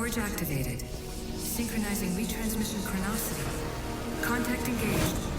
Storage activated. Synchronizing retransmission chronicity. Contact engaged.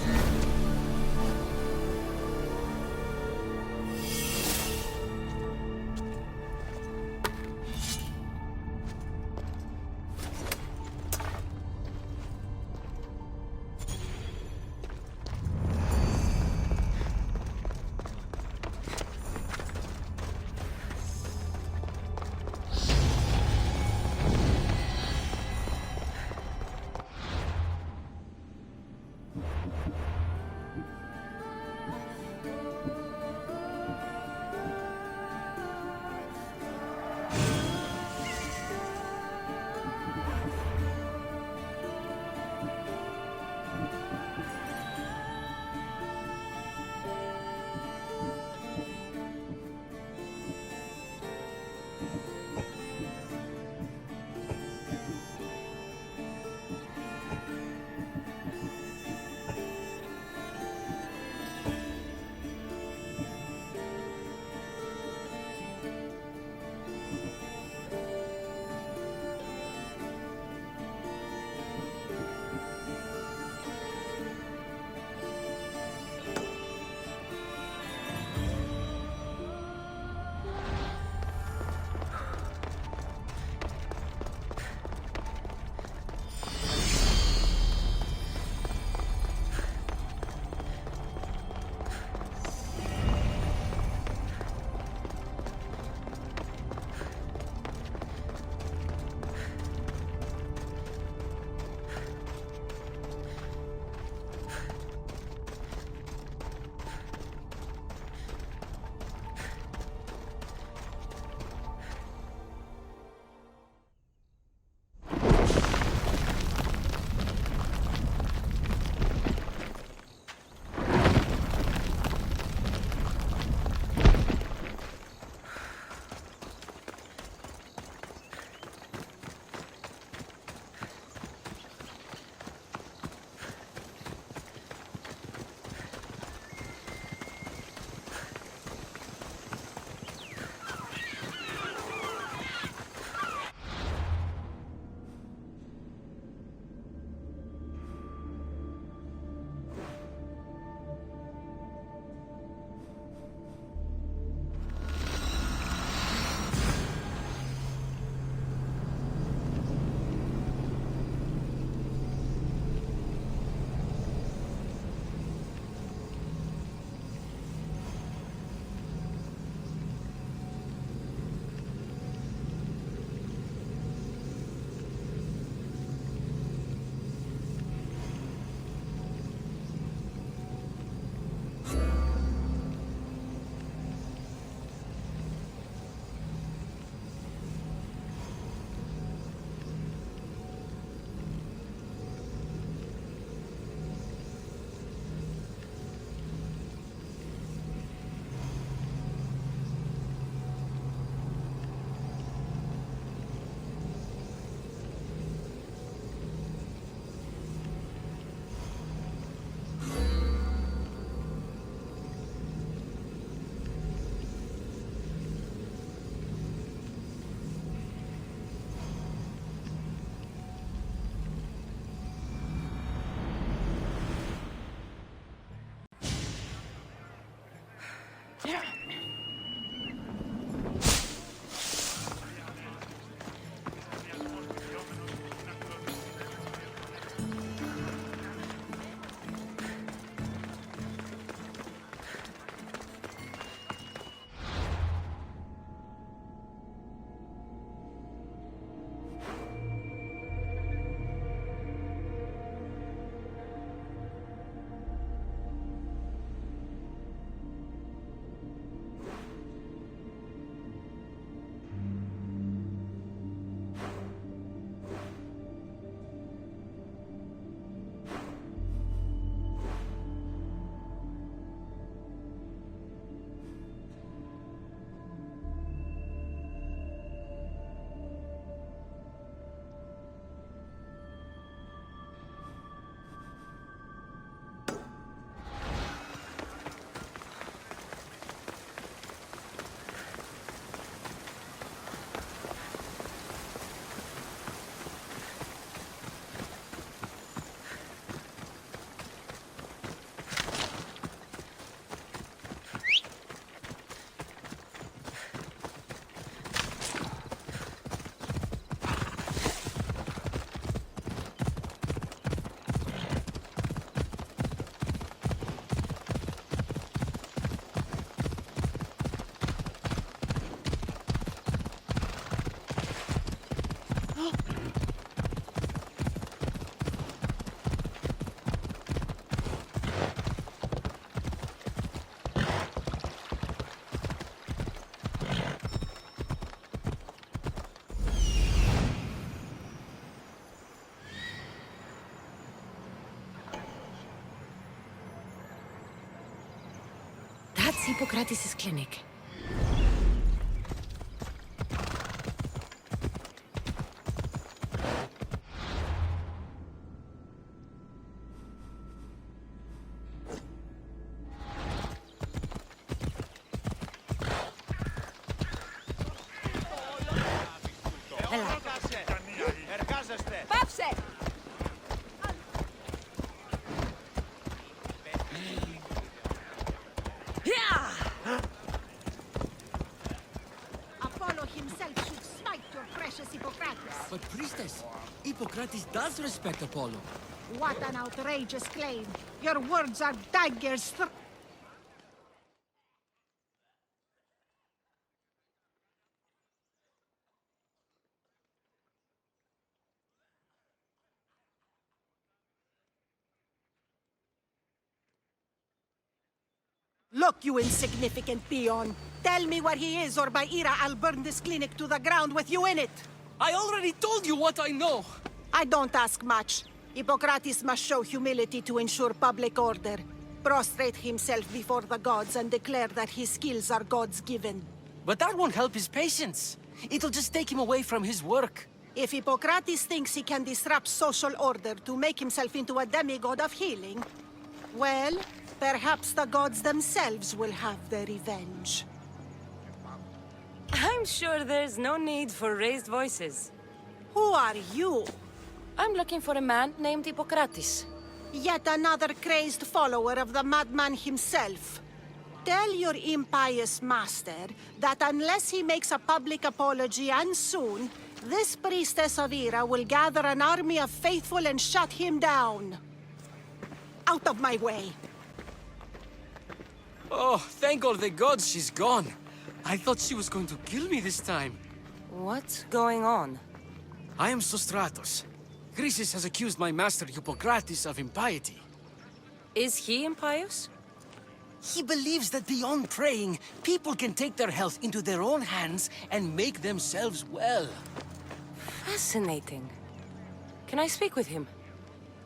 It's Hippocrates' clinic. Πάψε! Apollo himself should smite your precious Hippocrates. But priestess, Hippocrates does respect Apollo. What an outrageous claim. Your words are daggers. Look, you insignificant peon. Tell me where he is, or by Ira, I'll burn this clinic to the ground with you in it. I already told you what I know! I don't ask much. Hippocrates must show humility to ensure public order. Prostrate himself before the gods and declare that his skills are God's given. But that won't help his patients. It'll just take him away from his work. If Hippocrates thinks he can disrupt social order to make himself into a demigod of healing, well, perhaps the gods themselves will have their revenge. I'm sure there's no need for raised voices. Who are you? I'm looking for a man named Hippocrates. Yet another crazed follower of the madman himself. Tell your impious master that unless he makes a public apology, and soon, this priestess of Ira will gather an army of faithful and shut him down. Out of my way! Oh, thank all the gods she's gone. I thought she was going to kill me this time. What's going on? I am Sostratos. Chrysis has accused my master Hippocrates of impiety. Is he impious? He believes that beyond praying, people can take their health into their own hands and make themselves well. Fascinating. Can I speak with him?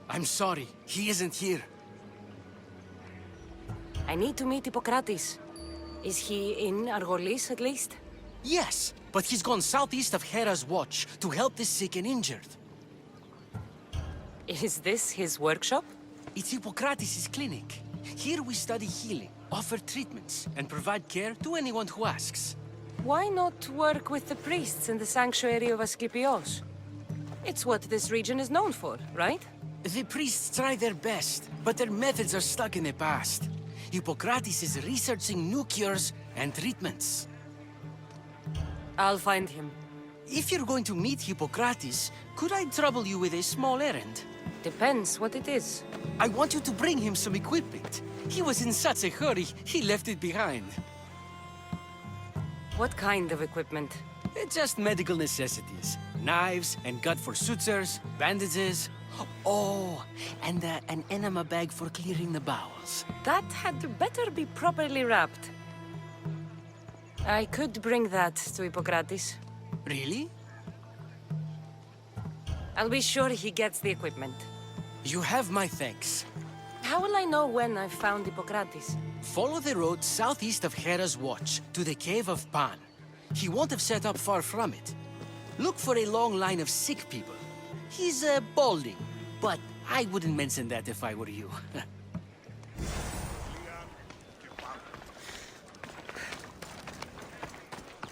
I'm sorry, he isn't here. I need to meet Hippocrates. Is he in Argolis, at least? Yes, but he's gone southeast of Hera's watch to help the sick and injured. Is this his workshop? It's Hippocrates' clinic. Here we study healing, offer treatments, and provide care to anyone who asks. Why not work with the priests in the sanctuary of Asclepios? It's what this region is known for, right? The priests try their best, but their methods are stuck in the past. Hippocrates is researching new cures and treatments. I'll find him. If you're going to meet Hippocrates, could I trouble you with a small errand? Depends what it is. I want you to bring him some equipment. He was in such a hurry, he left it behind. What kind of equipment? Just medical necessities. Knives and gut for sutures, bandages. Oh, and an enema bag for clearing the bowels. That had better be properly wrapped. I could bring that to Hippocrates. Really? I'll be sure he gets the equipment. You have my thanks. How will I know when I've found Hippocrates? Follow the road southeast of Hera's watch to the cave of Pan. He won't have set up far from it. Look for a long line of sick people. He's balding, but I wouldn't mention that if I were you.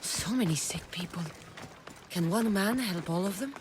So many sick people. Can one man help all of them?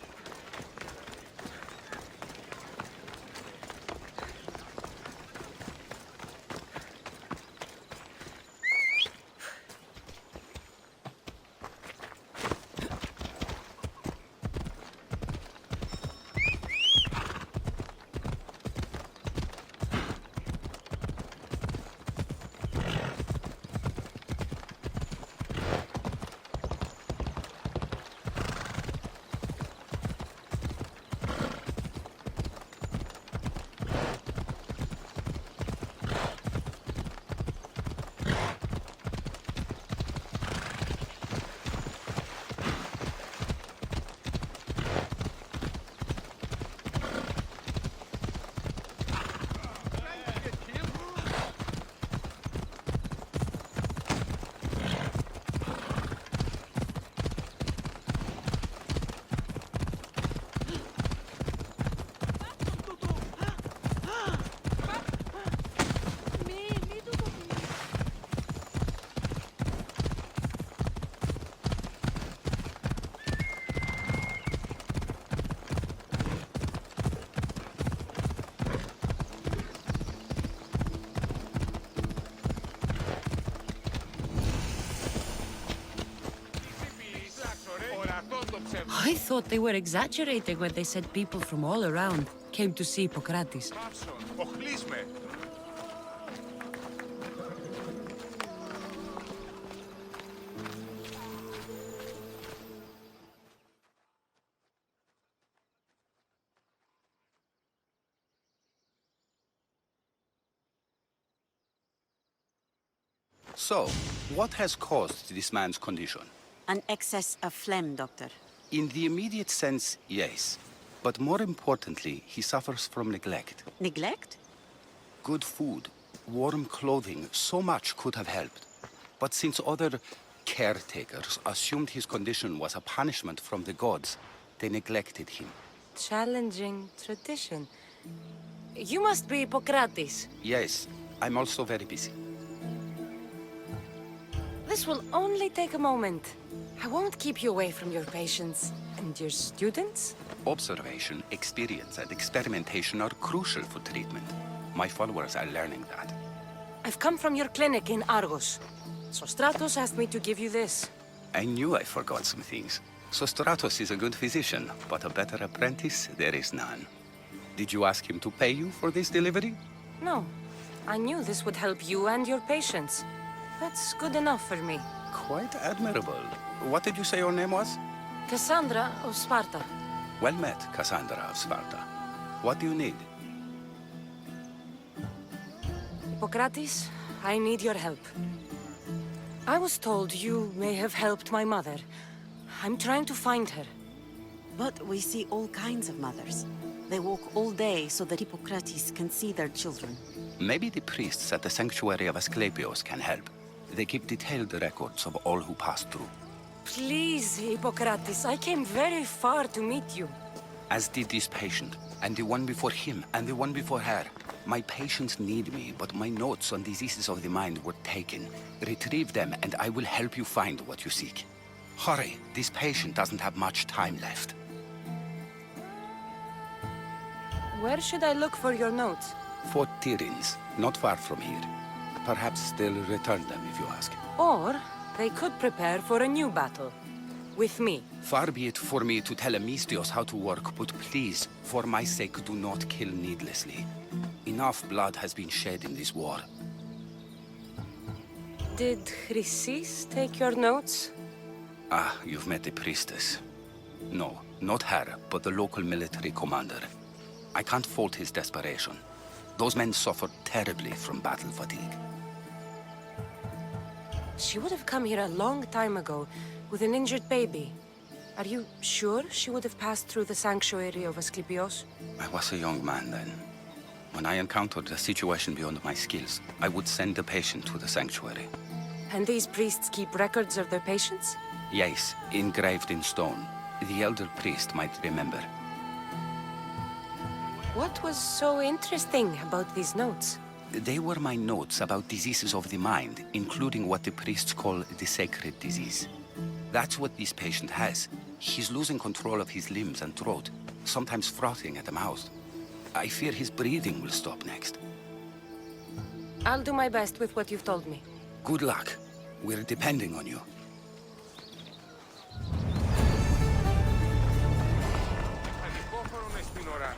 I thought they were exaggerating when they said people from all around came to see Hippocrates. Οχλείς με. So, what has caused this man's condition? An excess of phlegm, Doctor. In the immediate sense, yes. But more importantly, he suffers from neglect. Neglect? Good food, warm clothing, so much could have helped. But since other caretakers assumed his condition was a punishment from the gods, they neglected him. Challenging tradition. You must be Hippocrates. Yes, I'm also very busy. This will only take a moment. I won't keep you away from your patients. And your students? Observation, experience, and experimentation are crucial for treatment. My followers are learning that. I've come from your clinic in Argos. So Stratos asked me to give you this. I knew I forgot some things. So Stratos is a good physician, but a better apprentice, there is none. Did you ask him to pay you for this delivery? No. I knew this would help you and your patients. That's good enough for me. Quite admirable. What did you say your name was? Cassandra of Sparta. Well met, Cassandra of Sparta. What do you need? Hippocrates, I need your help. I was told you may have helped my mother. I'm trying to find her. But we see all kinds of mothers. They walk all day so that Hippocrates can see their children. Maybe the priests at the sanctuary of Asclepios can help. They keep detailed records of all who pass through. Please, Hippocrates, I came very far to meet you. As did this patient, and the one before him, and the one before her. My patients need me, but my notes on diseases of the mind were taken. Retrieve them, and I will help you find what you seek. Hurry, this patient doesn't have much time left. Where should I look for your notes? Fort Tyrins, not far from here. Perhaps they'll return them if you ask. Or they could prepare for a new battle. With me. Far be it for me to tell Amistios how to work, but please, for my sake, do not kill needlessly. Enough blood has been shed in this war. Did Chrysis take your notes? Ah, you've met the priestess. No, not her, but the local military commander. I can't fault his desperation. Those men suffered terribly from battle fatigue. She would have come here a long time ago, with an injured baby. Are you sure she would have passed through the sanctuary of Asclepios? I was a young man then. When I encountered a situation beyond my skills, I would send the patient to the sanctuary. And these priests keep records of their patients? Yes, engraved in stone. The elder priest might remember. What was so interesting about these notes? They were my notes about diseases of the mind, including what the priests call the sacred disease. That's what this patient has. He's losing control of his limbs and throat, sometimes frothing at the mouth. I fear his breathing will stop next. I'll do my best with what you've told me. Good luck. We're depending on you. Ανυπόφορο στην ώρα.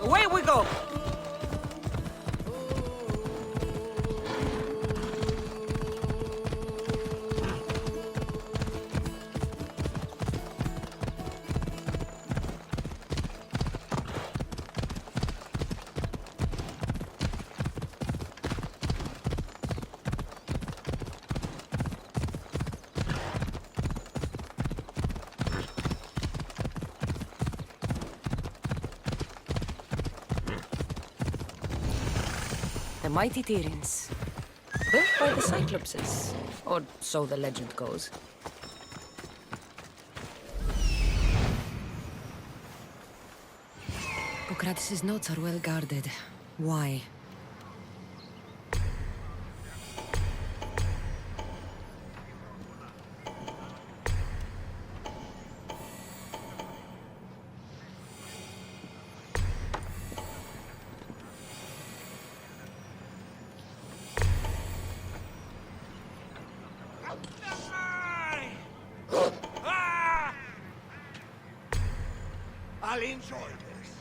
Away we go! The mighty Tyrins. Built by the Cyclopses. Or so the legend goes. Hippocrates' notes are well guarded. Why? I'll enjoy this.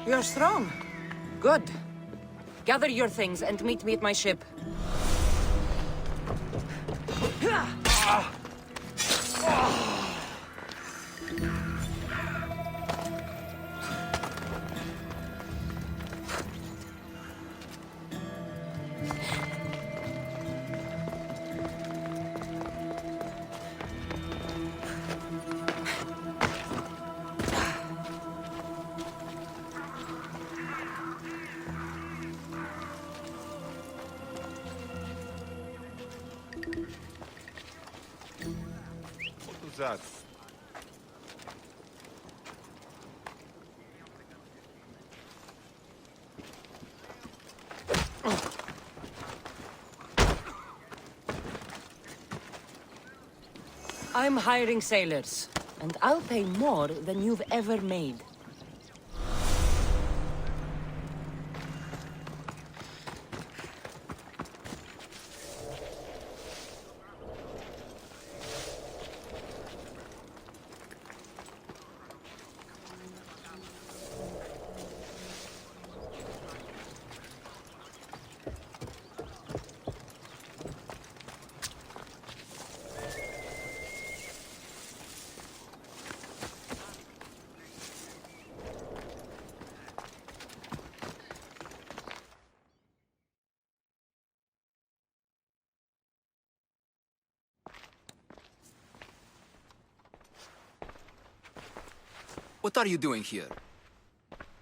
You're strong. Good. Gather your things and meet me at my ship. What was that? I'm hiring sailors, and I'll pay more than you've ever made. What are you doing here?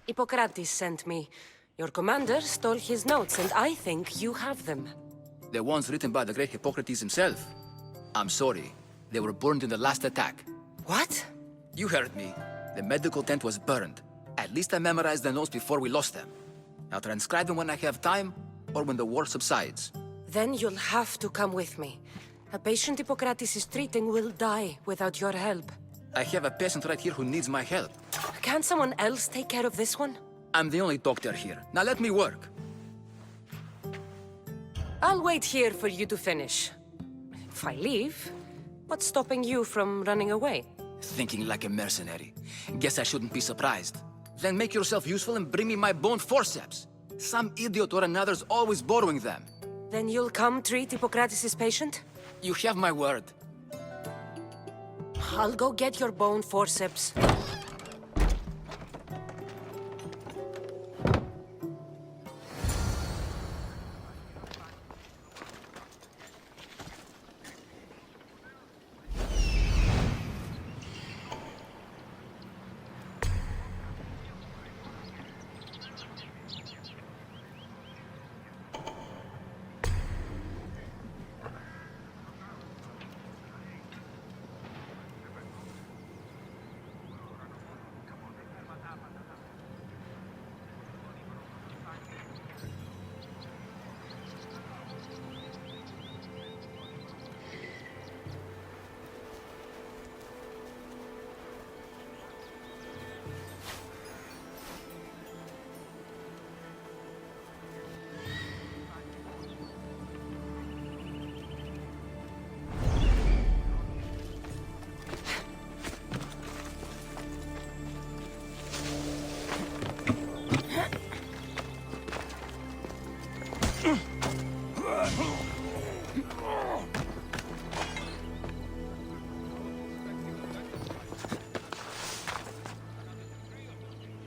Hippocrates sent me. Your commander stole his notes, and I think you have them. The ones written by the great Hippocrates himself. I'm sorry. They were burned in the last attack. What? You heard me. The medical tent was burned. At least I memorized the notes before we lost them. I'll transcribe them when I have time, or when the war subsides. Then you'll have to come with me. A patient Hippocrates is treating will die without your help. I have a patient right here who needs my help. Can't someone else take care of this one? I'm the only doctor here. Now let me work. I'll wait here for you to finish. If I leave, what's stopping you from running away? Thinking like a mercenary. Guess I shouldn't be surprised. Then make yourself useful and bring me my bone forceps. Some idiot or another's always borrowing them. Then you'll come treat Hippocrates' patient? You have my word. I'll go get your bone forceps.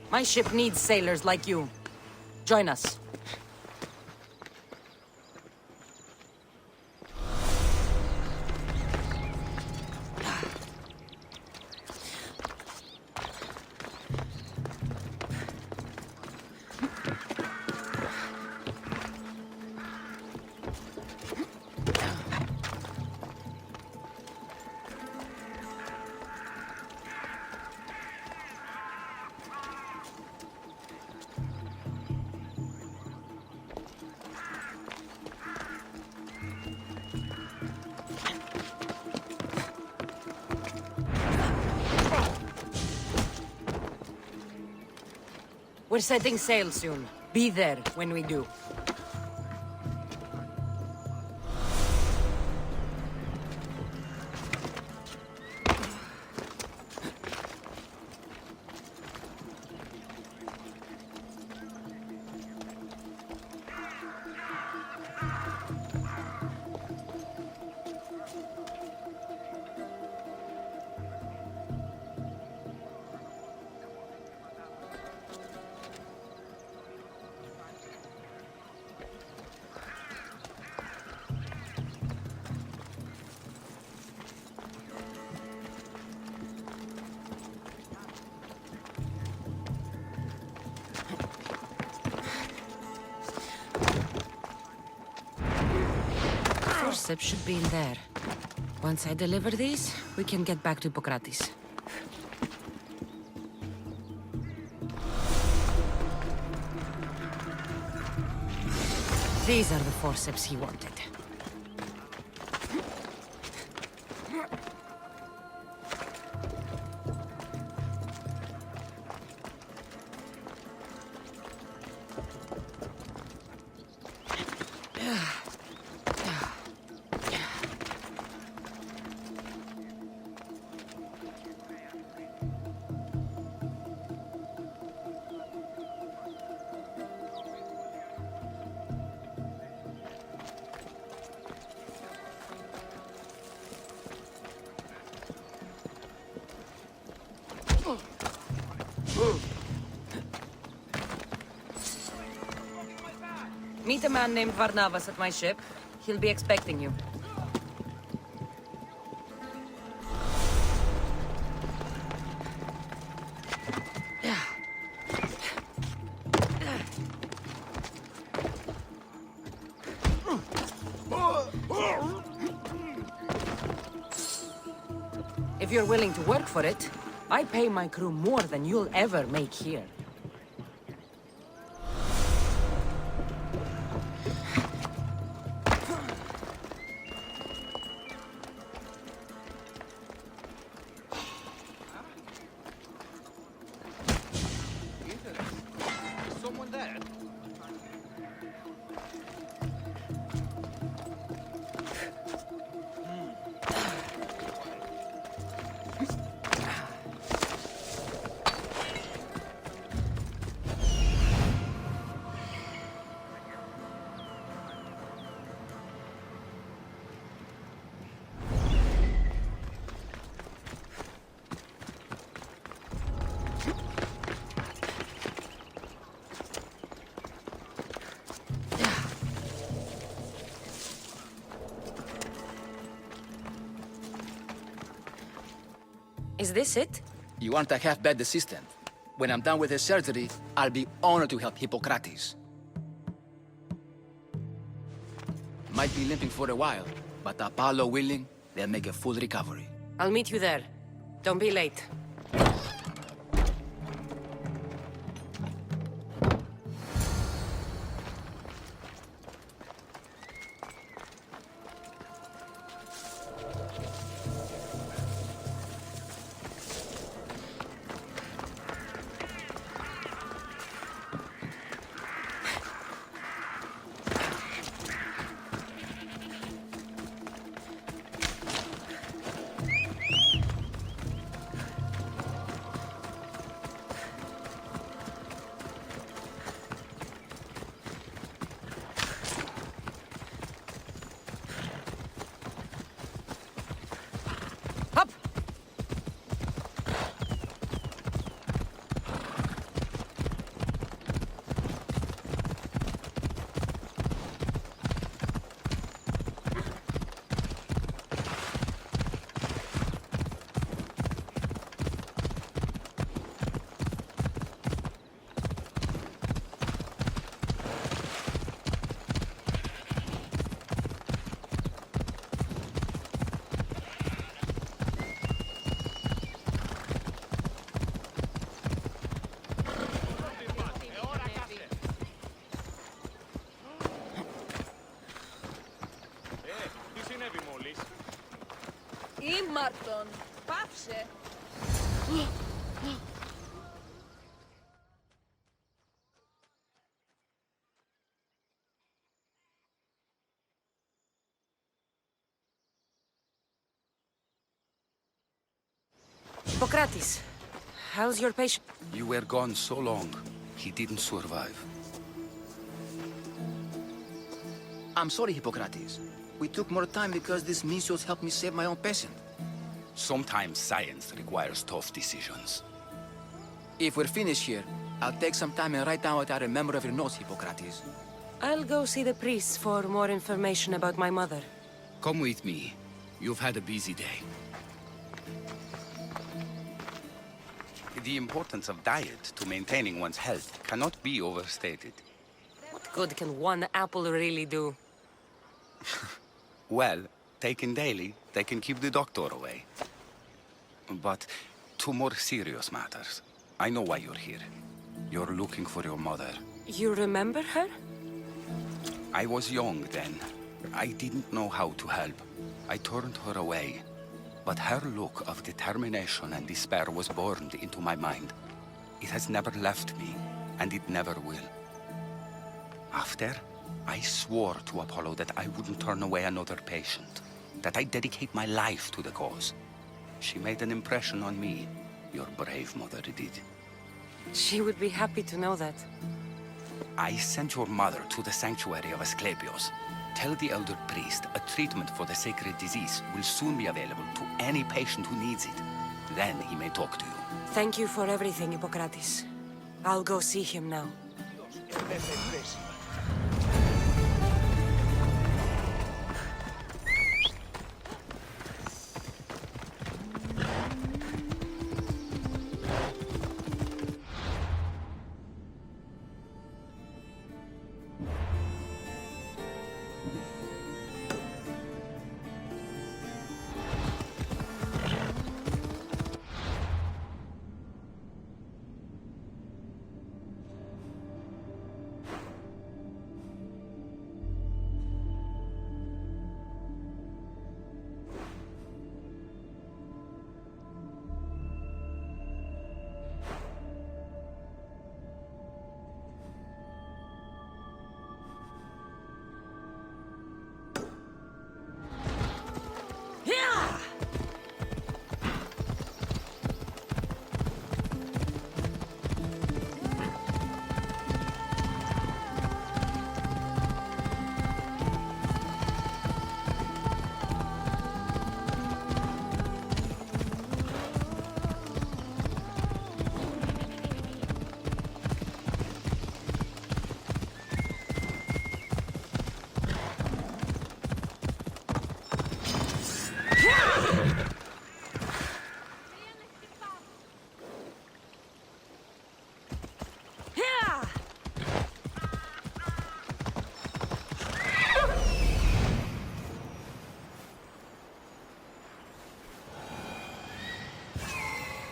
My ship needs sailors like you. Join us. We're setting sail soon. Be there when we do. Forceps should be in there. Once I deliver these, we can get back to Hippocrates. These are the forceps he wanted. Meet a man named Varnavas at my ship. He'll be expecting you. If you're willing to work for it, I pay my crew more than you'll ever make here. Someone there? Is this it? You aren't a half-bad assistant. When I'm done with the surgery, I'll be honored to help Hippocrates. Might be limping for a while, but Apollo willing, they'll make a full recovery. I'll meet you there. Don't be late. Marton, baw się. Hippocrates, how's your patient? You were gone so long, he didn't survive. I'm sorry, Hippocrates. We took more time because this Misios helped me save my own patient. Sometimes science requires tough decisions. If we're finished here, I'll take some time and write down what I remember of your notes, Hippocrates. I'll go see the priest for more information about my mother. Come with me. You've had a busy day. The importance of diet to maintaining one's health cannot be overstated. What good can one apple really do? Well, taken daily, they can keep the doctor away. But to more serious matters, I know why you're here. You're looking for your mother. You remember her? I was young then. I didn't know how to help. I turned her away. But her look of determination and despair was burned into my mind. It has never left me, and it never will. After, I swore to Apollo that I wouldn't turn away another patient, that I'd dedicate my life to the cause. She made an impression on me. Your brave mother did. She would be happy to know that. I sent your mother to the sanctuary of Asclepios. Tell the elder priest a treatment for the sacred disease will soon be available to any patient who needs it. Then he may talk to you. Thank you for everything, Hippocrates. I'll go see him now.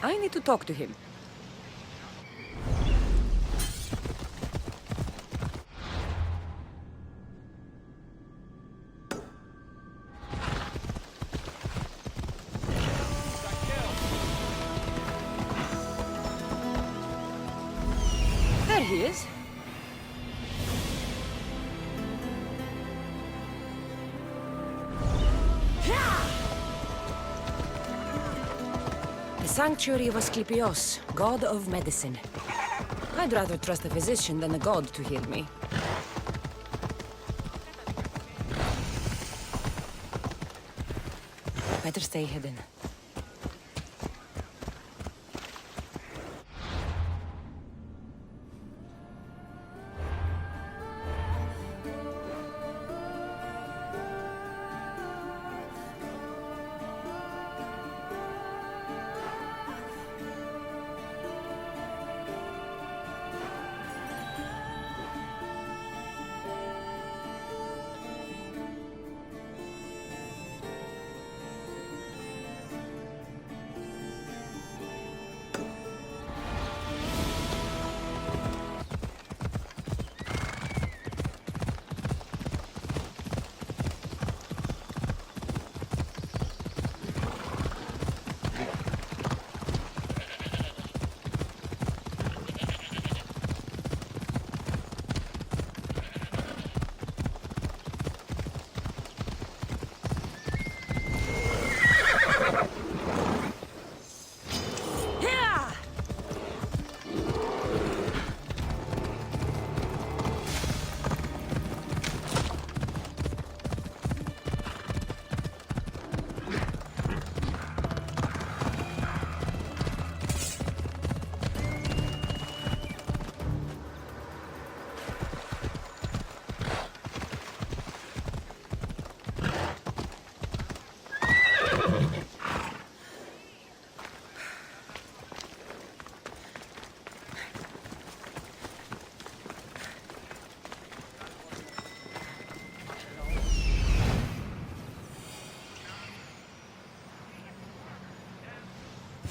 I need to talk to him. There he is. The sanctuary of Asclepios, god of medicine. I'd rather trust a physician than a god to heal me. Better stay hidden.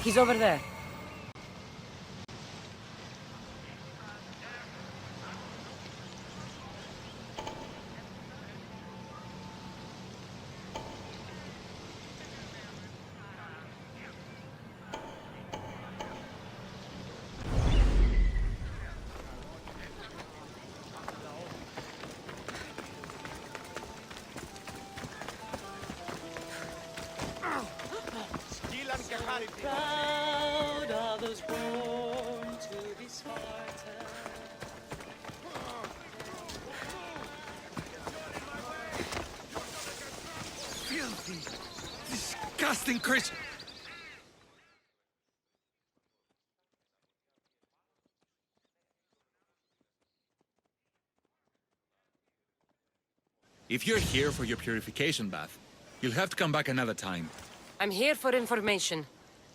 He's over there. Proud are those born to be Spartan. Filthy, disgusting creature. If you're here for your purification bath, you'll have to come back another time. I'm here for information.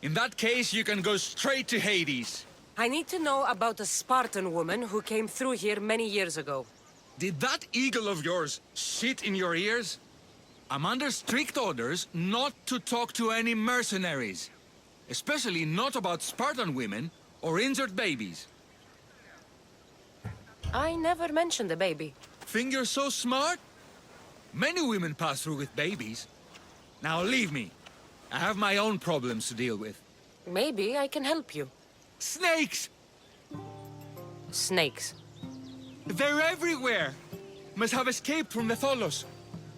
In that case, you can go straight to Hades. I need to know about a Spartan woman who came through here many years ago. Did that eagle of yours shit in your ears? I'm under strict orders not to talk to any mercenaries. Especially not about Spartan women or injured babies. I never mentioned a baby. Think you're so smart? Many women pass through with babies. Now leave me. I have my own problems to deal with. Maybe I can help you. Snakes! Snakes. They're everywhere! Must have escaped from the Tholos.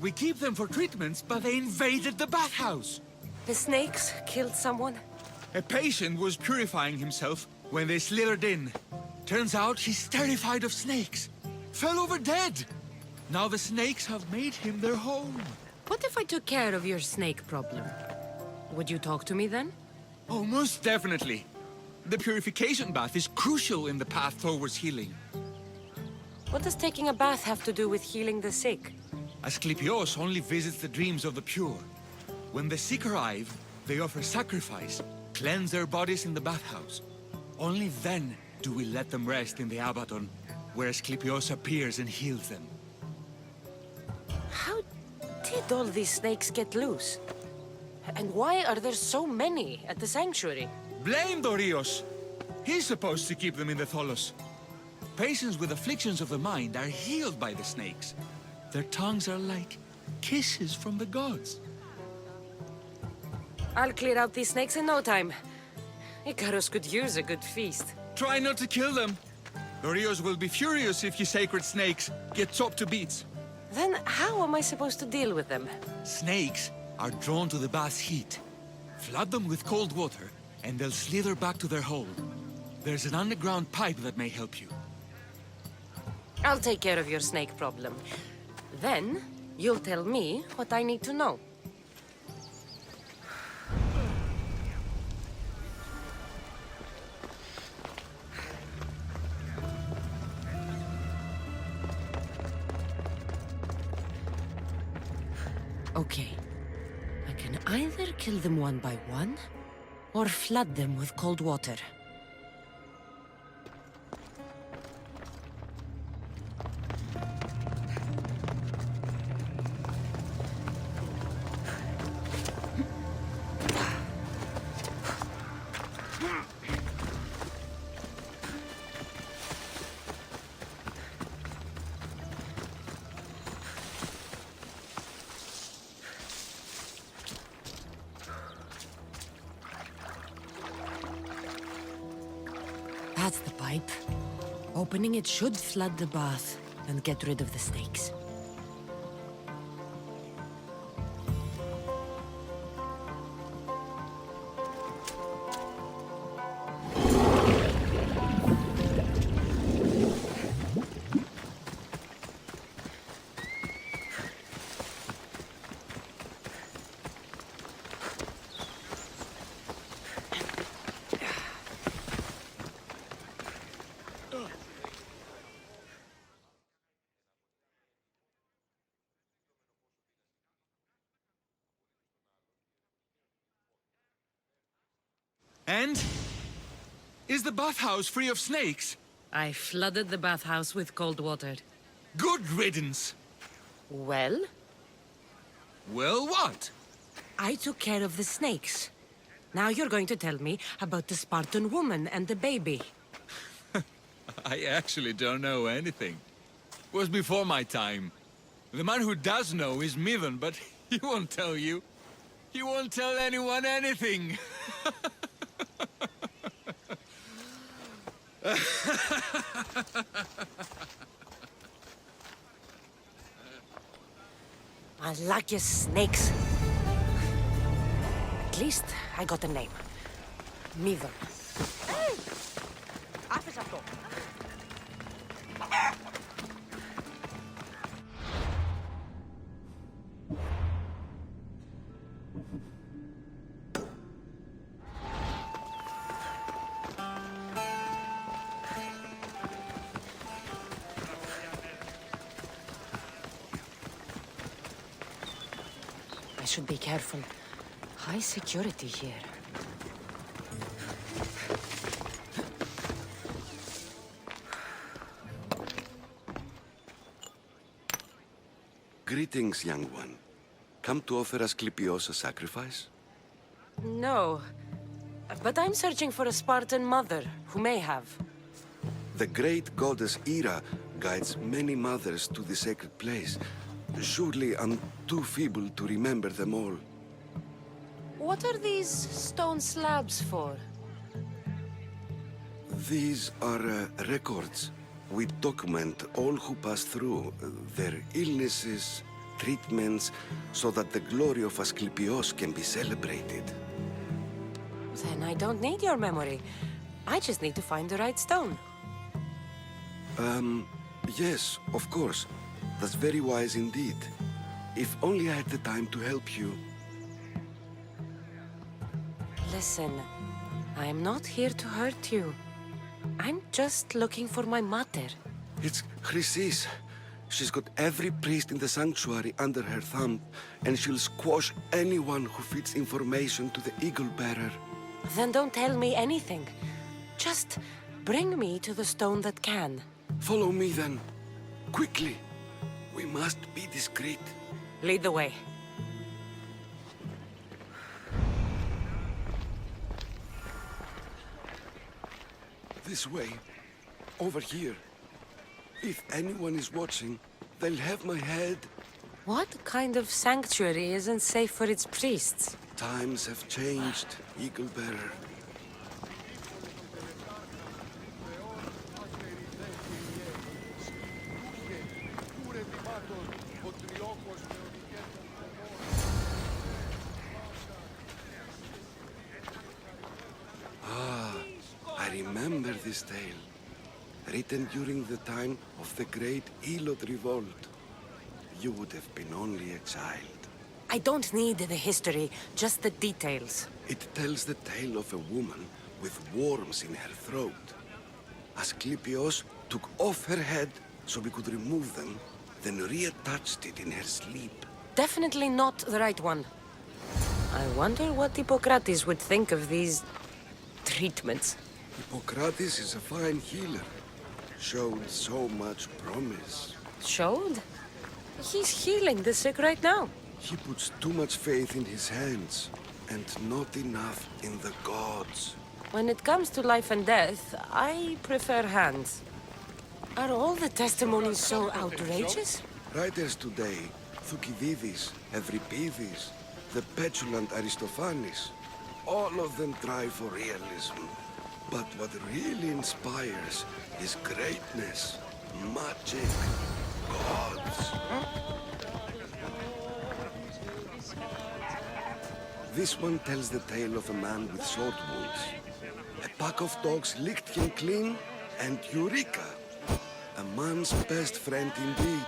We keep them for treatments, but they invaded the bathhouse. The snakes killed someone? A patient was purifying himself when they slithered in. Turns out he's terrified of snakes. Fell over dead. Now the snakes have made him their home. What if I took care of your snake problem? Would you talk to me then? Oh, most definitely. The purification bath is crucial in the path towards healing. What does taking a bath have to do with healing the sick? Asclepios only visits the dreams of the pure. When the sick arrive, they offer sacrifice, cleanse their bodies in the bathhouse. Only then do we let them rest in the Abaddon, where Asclepios appears and heals them. How did all these snakes get loose? And why are there so many at the sanctuary? Blame Dorios! He's supposed to keep them in the Tholos. Patients with afflictions of the mind are healed by the snakes. Their tongues are like kisses from the gods. I'll clear out these snakes in no time. Icarus could use a good feast. Try not to kill them. Dorios will be furious if you sacred snakes get chopped to bits. Then how am I supposed to deal with them? Snakes are drawn to the bath's heat. Flood them with cold water, and they'll slither back to their hole. There's an underground pipe that may help you. I'll take care of your snake problem. Then, you'll tell me what I need to know. Okay. I can either kill them one by one, or flood them with cold water. That's the pipe. Opening it should flood the bath and get rid of the snakes. And? Is the bathhouse free of snakes? I flooded the bathhouse with cold water. Good riddance! Well? Well, what? I took care of the snakes. Now you're going to tell me about the Spartan woman and the baby. I actually don't know anything. It was before my time. The man who does know is Midon, but he won't tell you. He won't tell anyone anything. I like your snakes. At least I got a name. Midon. I should be careful. High security here. Greetings, young one. Come to offer Asclepios a sacrifice? No. But I'm searching for a Spartan mother who may have. The great goddess Ira guides many mothers to the sacred place. Surely I'm too feeble to remember them all. What are these stone slabs for? These are records. We document all who pass through, their illnesses, treatments, so that the glory of Asclepios can be celebrated. Then I don't need your memory. I just need to find the right stone. Yes, of course. That's very wise indeed. If only I had the time to help you. Listen, I'm not here to hurt you. I'm just looking for my mother. It's Chrysis. She's got every priest in the sanctuary under her thumb, and she'll squash anyone who feeds information to the Eagle Bearer. Then don't tell me anything. Just bring me to the stone that can. Follow me then. Quickly. We must be discreet. Lead the way. This way. Over here. If anyone is watching, they'll have my head. What kind of sanctuary isn't safe for its priests? Times have changed, Eagle Bearer. I remember this tale. Written during the time of the great Elot revolt. You would have been only a child. I don't need the history, just the details. It tells the tale of a woman with worms in her throat. Asclepios took off her head so we could remove them, then reattached it in her sleep. Definitely not the right one. I wonder what Hippocrates would think of these treatments. Hippocrates is a fine healer. Showed so much promise. Showed? He's healing the sick right now. He puts too much faith in his hands, and not enough in the gods. When it comes to life and death, I prefer hands. Are all the testimonies so outrageous? Writers today, Thucydides, Euripides, the petulant Aristophanes, all of them try for realism. But what really inspires is greatness, magic, gods. This one tells the tale of a man with sword wounds. A pack of dogs licked him clean, and Eureka! A man's best friend indeed.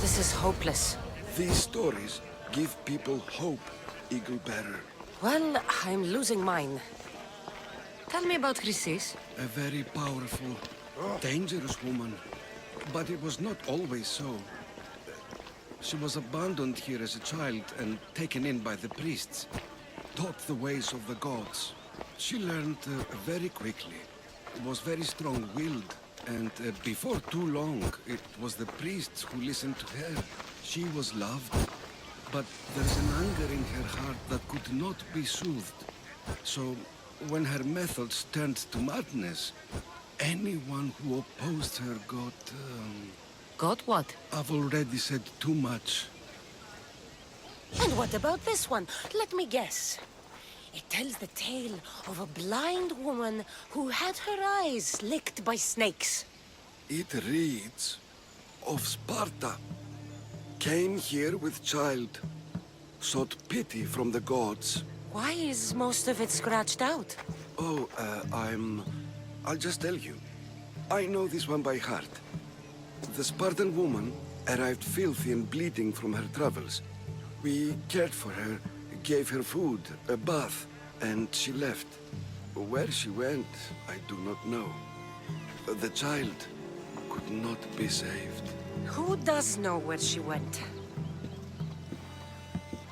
This is hopeless. These stories give people hope, Eagle Bearer. Well, I'm losing mine. Tell me about Chrysis. A very powerful, dangerous woman. But it was not always so. She was abandoned here as a child and taken in by the priests. Taught the ways of the gods. She learned very quickly. Was very strong-willed. And before too long, it was the priests who listened to her. She was loved. But there's an anger in her heart that could not be soothed. So, when her methods turned to madness, anyone who opposed her got... Got what? I've already said too much. And what about this one? Let me guess. It tells the tale of a blind woman who had her eyes licked by snakes. It reads of Sparta. Came here with child. Sought pity from the gods. Why is most of it scratched out? Oh, I'll just tell you. I know this one by heart. The Spartan woman arrived filthy and bleeding from her travels. We cared for her, gave her food, a bath, and she left. Where she went, I do not know. The child could not be saved. Who does know where she went?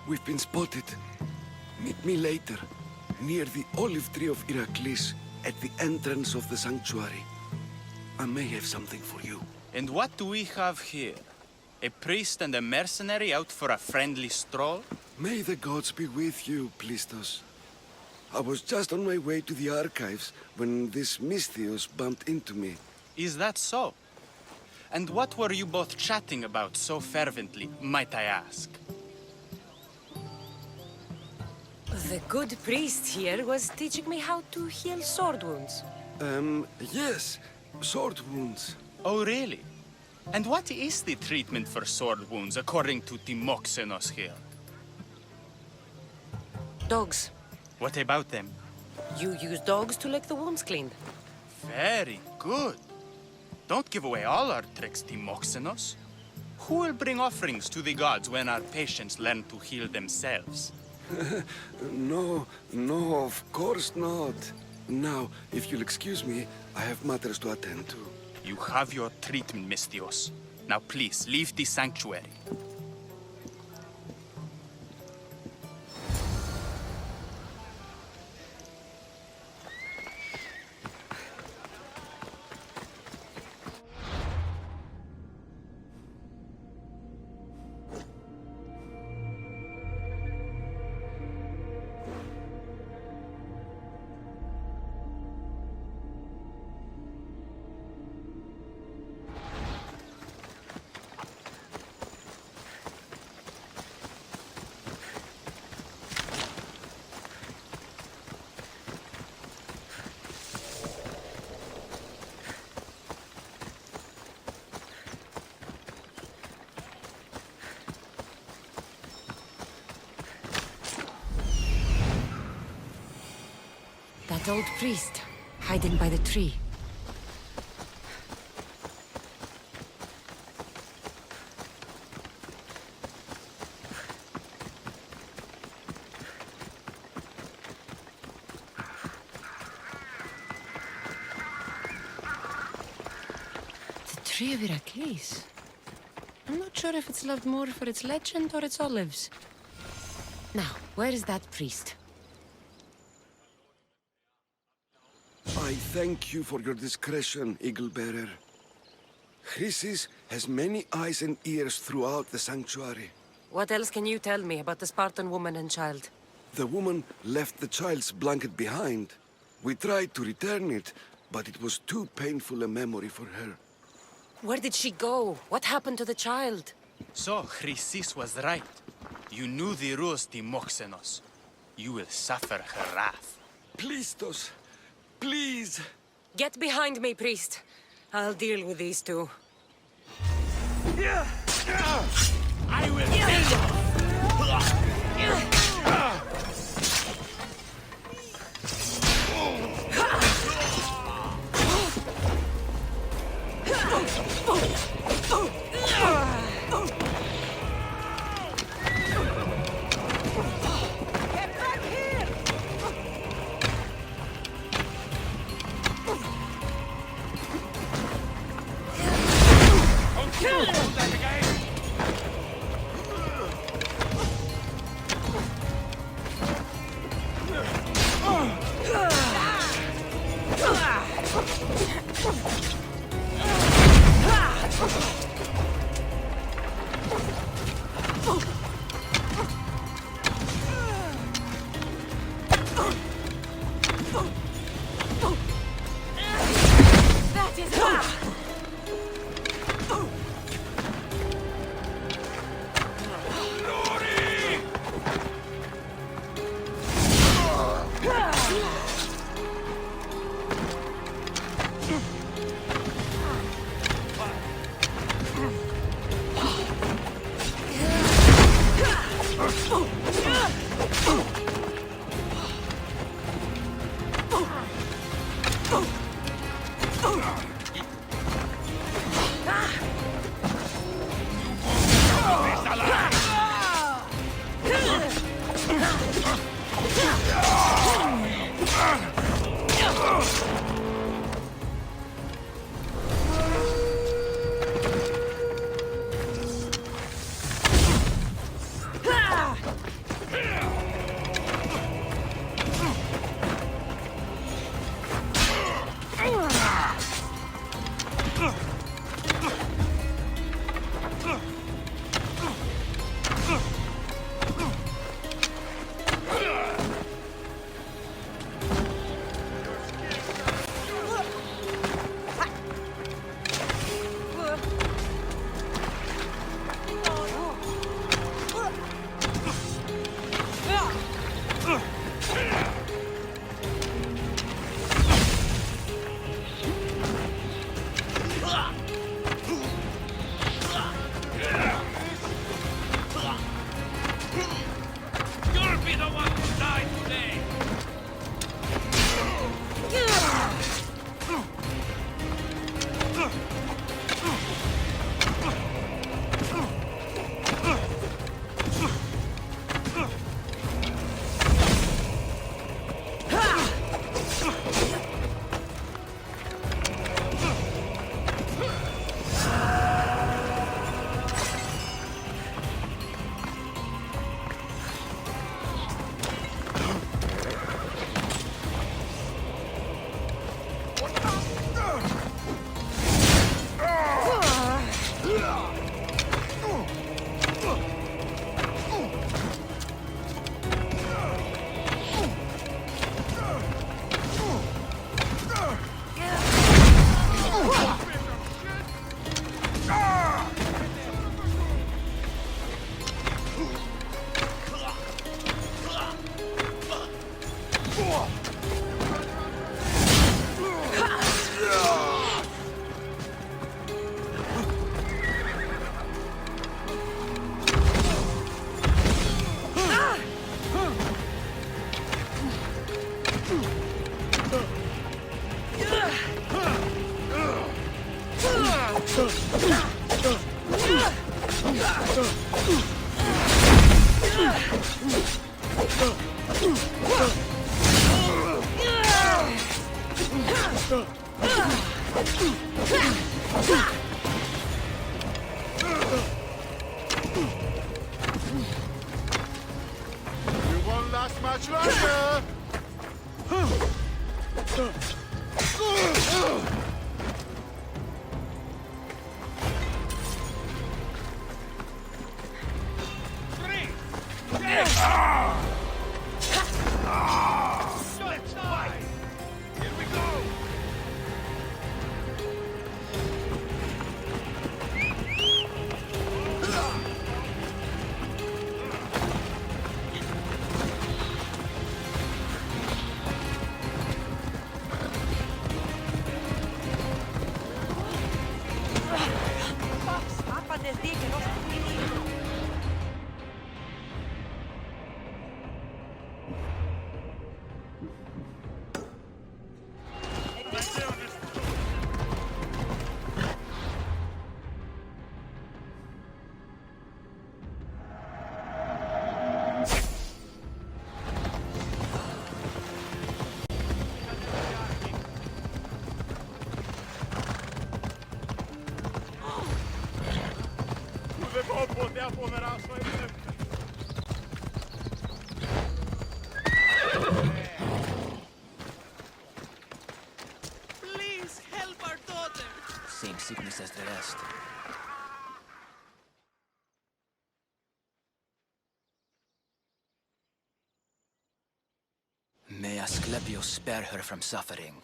We've been spotted. Meet me later, near the olive tree of Iraklis, at the entrance of the sanctuary. I may have something for you. And what do we have here? A priest and a mercenary out for a friendly stroll? May the gods be with you, Plistos. I was just on my way to the archives when this Misthios bumped into me. Is that so? And what were you both chatting about so fervently, might I ask? The good priest here was teaching me how to heal sword wounds. Yes. Sword wounds. Oh, really? And what is the treatment for sword wounds, according to Timoxenos here? Dogs. What about them? You use dogs to lick the wounds clean. Very good. Don't give away all our tricks, Timoxenos. Who will bring offerings to the gods when our patients learn to heal themselves? No, of course not. Now, if you'll excuse me, I have matters to attend to. You have your treatment, Misthios. Now please, leave the sanctuary. That old priest, hiding by the tree. The tree of Iraklis. I'm not sure if it's loved more for its legend or its olives. Now, where is that priest? I thank you for your discretion, Eagle-bearer. Chrysis has many eyes and ears throughout the sanctuary. What else can you tell me about the Spartan woman and child? The woman left the child's blanket behind. We tried to return it, but it was too painful a memory for her. Where did she go? What happened to the child? So, Chrysis was right. You knew the rules, Timoxenos. You will suffer her wrath. Plistos, please! Get behind me, priest. I'll deal with these two. I will kill you! Smash Here we go! Please help our daughter. Same sickness as the rest. May Asclepius spare her from suffering.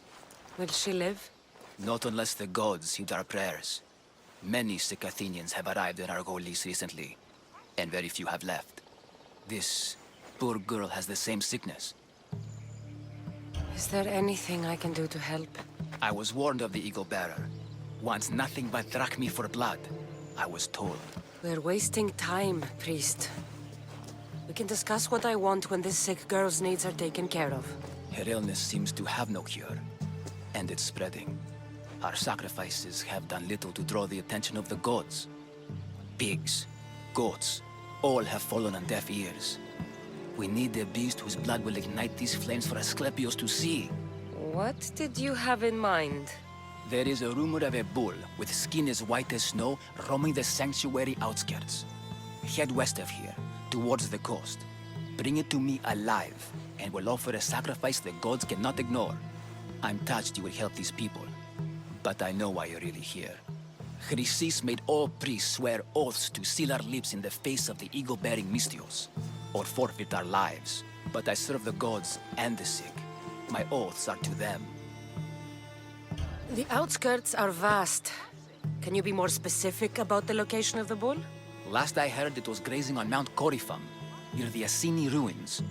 Will she live? Not unless the gods heed our prayers. Many sick Athenians have arrived in Argolis recently, and very few have left. This poor girl has the same sickness. Is there anything I can do to help? I was warned of the Eagle Bearer. Wants nothing but drachmi for blood, I was told. We're wasting time, priest. We can discuss what I want when this sick girl's needs are taken care of. Her illness seems to have no cure, and it's spreading. Our sacrifices have done little to draw the attention of the gods. Pigs, goats, all have fallen on deaf ears. We need a beast whose blood will ignite these flames for Asclepius to see. What did you have in mind? There is a rumor of a bull with skin as white as snow roaming the sanctuary outskirts. Head west of here, towards the coast. Bring it to me alive, and we'll offer a sacrifice the gods cannot ignore. I'm touched you will help these people, but I know why you're really here. Chrysis made all priests swear oaths to seal our lips in the face of the eagle-bearing Mystios, or forfeit our lives. But I serve the gods and the sick. My oaths are to them. The outskirts are vast. Can you be more specific about the location of the bull? Last I heard, it was grazing on Mount Coryphum, near the Assini ruins.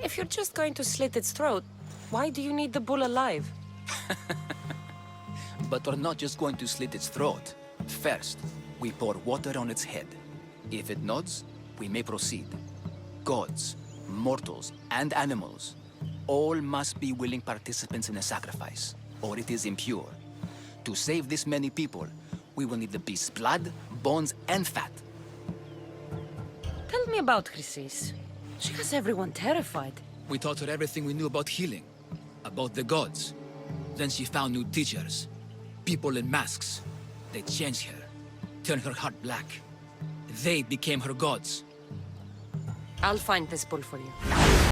If you're just going to slit its throat, why do you need the bull alive? But we're not just going to slit its throat. First, we pour water on its head. If it nods, we may proceed. Gods, mortals, and animals, all must be willing participants in a sacrifice, or it is impure. To save this many people, we will need the beast's blood, bones, and fat. Tell me about Chrysis. She has everyone terrified. We taught her everything we knew about healing, about the gods. Then she found new teachers, people in masks. They changed her, turned her heart black. They became her gods. I'll find this bull for you.